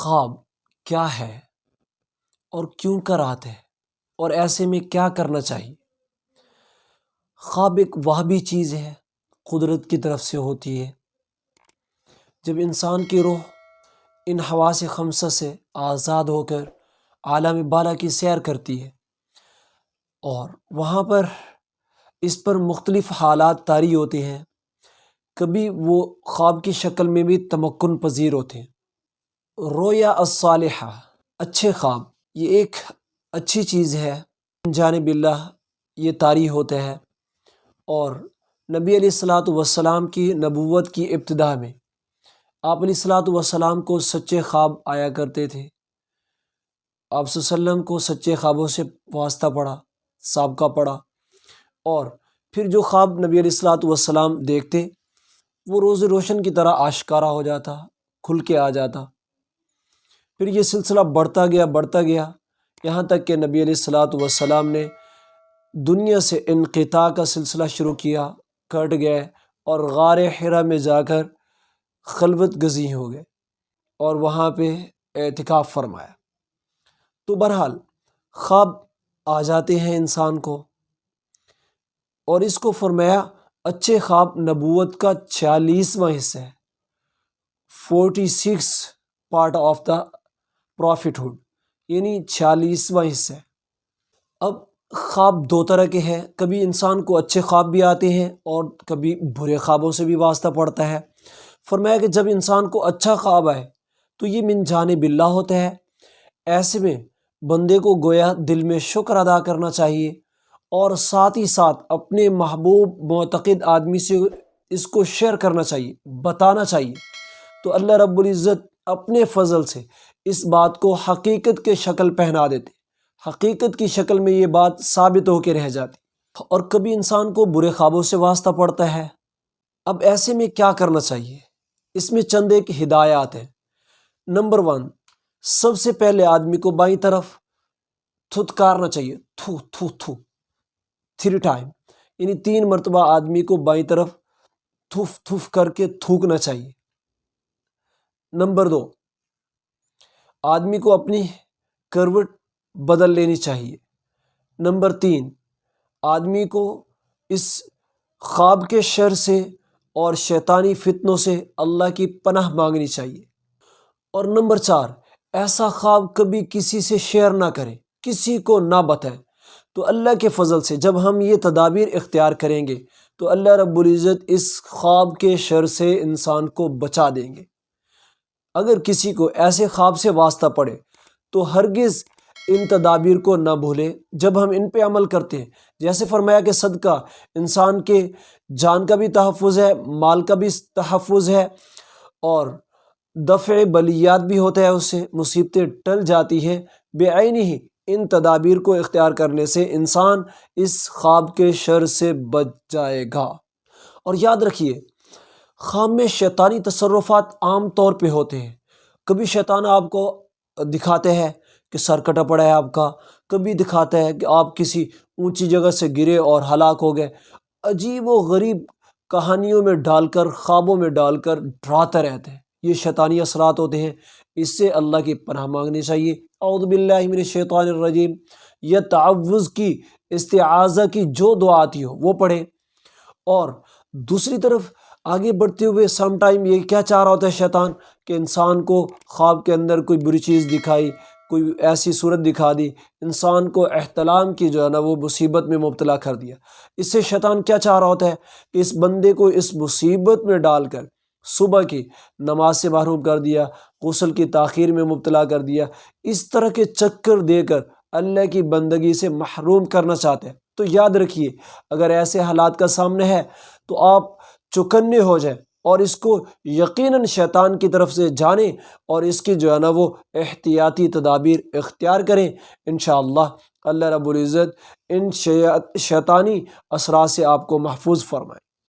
خواب کیا ہے اور کیوں کر آتے ہیں اور ایسے میں کیا کرنا چاہیے؟ خواب ایک وہابی چیز ہے، قدرت کی طرف سے ہوتی ہے۔ جب انسان کی روح ان حواس خمسہ سے آزاد ہو کر عالم بالا کی سیر کرتی ہے اور وہاں پر اس پر مختلف حالات طاری ہوتے ہیں، کبھی وہ خواب کی شکل میں بھی تمکن پذیر ہوتے ہیں۔ رویا الصالحہ، اچھے خواب، یہ ایک اچھی چیز ہے، جانب اللہ یہ طاری ہوتا ہے۔ اور نبی علیہ الصلوۃ والسلام کی نبوت کی ابتدا میں آپ علیہ الصلوۃ والسلام کو سچے خواب آیا کرتے تھے۔ آپ صلی اللہ علیہ وسلم کو سچے خوابوں سے واسطہ پڑا، سابقہ پڑا، اور پھر جو خواب نبی علیہ الصلوۃ والسلام دیکھتے وہ روز روشن کی طرح آشکارا ہو جاتا، کھل کے آ جاتا۔ پھر یہ سلسلہ بڑھتا گیا یہاں تک کہ نبی علیہ الصلوۃ والسلام نے دنیا سے انقطاع کا سلسلہ شروع کیا، کٹ گئے اور غار حرا میں جا کر خلوت گزیں ہو گئے اور وہاں پہ اعتکاف فرمایا۔ تو بہرحال خواب آ جاتے ہیں انسان کو، اور اس کو فرمایا اچھے خواب نبوت کا 46واں حصہ ہے، 46 پارٹ آف دا پروفٹہڈ، یعنی 46واں حصہ ہے۔ اب خواب دو طرح کے ہیں، کبھی انسان کو اچھے خواب بھی آتے ہیں اور کبھی برے خوابوں سے بھی واسطہ پڑتا ہے۔ فرمایا کہ جب انسان کو اچھا خواب آئے تو یہ من جانب اللہ ہوتا ہے، ایسے میں بندے کو گویا دل میں شکر ادا کرنا چاہیے اور ساتھ ہی ساتھ اپنے محبوب معتقد آدمی سے اس کو شیئر کرنا چاہیے، بتانا چاہیے، تو اللہ رب العزت اپنے فضل سے اس بات کو حقیقت کے شکل پہنا دیتے، حقیقت کی شکل میں یہ بات ثابت ہو کے رہ جاتی۔ اور کبھی انسان کو برے خوابوں سے واسطہ پڑتا ہے۔ اب ایسے میں کیا کرنا چاہیے؟ اس میں چند ایک ہدایات ہیں۔ نمبر 1، سب سے پہلے آدمی کو بائیں طرف تھتکارنا چاہیے، تھو تھو تھو 3 ٹائم، یعنی 3 مرتبہ آدمی کو بائیں طرف تھوف تھوف کر کے تھوکنا چاہیے۔ نمبر 2، آدمی کو اپنی کروٹ بدل لینی چاہیے۔ نمبر 3، آدمی کو اس خواب کے شر سے اور شیطانی فتنوں سے اللہ کی پناہ مانگنی چاہیے۔ اور نمبر 4، ایسا خواب کبھی کسی سے شیئر نہ کریں، کسی کو نہ بتائیں۔ تو اللہ کے فضل سے جب ہم یہ تدابیر اختیار کریں گے تو اللہ رب العزت اس خواب کے شر سے انسان کو بچا دیں گے۔ اگر کسی کو ایسے خواب سے واسطہ پڑے تو ہرگز ان تدابیر کو نہ بھولے۔ جب ہم ان پہ عمل کرتے ہیں، جیسے فرمایا کہ صدقہ انسان کے جان کا بھی تحفظ ہے، مال کا بھی تحفظ ہے، اور دفع بلیات بھی ہوتا ہے، اس سے مصیبتیں ٹل جاتی ہیں بعینی ہی۔ ان تدابیر کو اختیار کرنے سے انسان اس خواب کے شر سے بچ جائے گا۔ اور یاد رکھیے، خواب میں شیطانی تصرفات عام طور پہ ہوتے ہیں۔ کبھی شیطان آپ کو دکھاتے ہیں کہ سر کٹا پڑا ہے آپ کا، کبھی دکھاتا ہے کہ آپ کسی اونچی جگہ سے گرے اور ہلاک ہو گئے۔ عجیب و غریب کہانیوں میں ڈال کر، خوابوں میں ڈال کر ڈراتا رہتے ہیں۔ یہ شیطانی اثرات ہوتے ہیں، اس سے اللہ کی پناہ مانگنی چاہیے۔ اعوذ باللہ من الشیطان الرجیم، یا تعوذ کی، استعاذہ کی جو دعا آتی ہو وہ پڑھیں۔ اور دوسری طرف آگے بڑھتے ہوئے سم ٹائم یہ کیا چاہ رہا ہوتا ہے شیطان کہ انسان کو خواب کے اندر کوئی بری چیز دکھائی، کوئی ایسی صورت دکھا دی، انسان کو احتلام کی جو ہے نا وہ مصیبت میں مبتلا کر دیا۔ اس سے شیطان کیا چاہ رہا ہوتا ہے کہ اس بندے کو اس مصیبت میں ڈال کر صبح کی نماز سے محروم کر دیا، غسل کی تاخیر میں مبتلا کر دیا، اس طرح کے چکر دے کر اللہ کی بندگی سے محروم کرنا چاہتے ہیں۔ تو یاد رکھیے، اگر ایسے حالات کا سامنا ہے تو آپ چوکنے ہو جائیں اور اس کو یقیناً شیطان کی طرف سے جانیں اور اس کی جو ہے نا وہ احتیاطی تدابیر اختیار کریں۔ انشاءاللہ اللہ رب العزت ان شیطانی اثرات سے آپ کو محفوظ فرمائے۔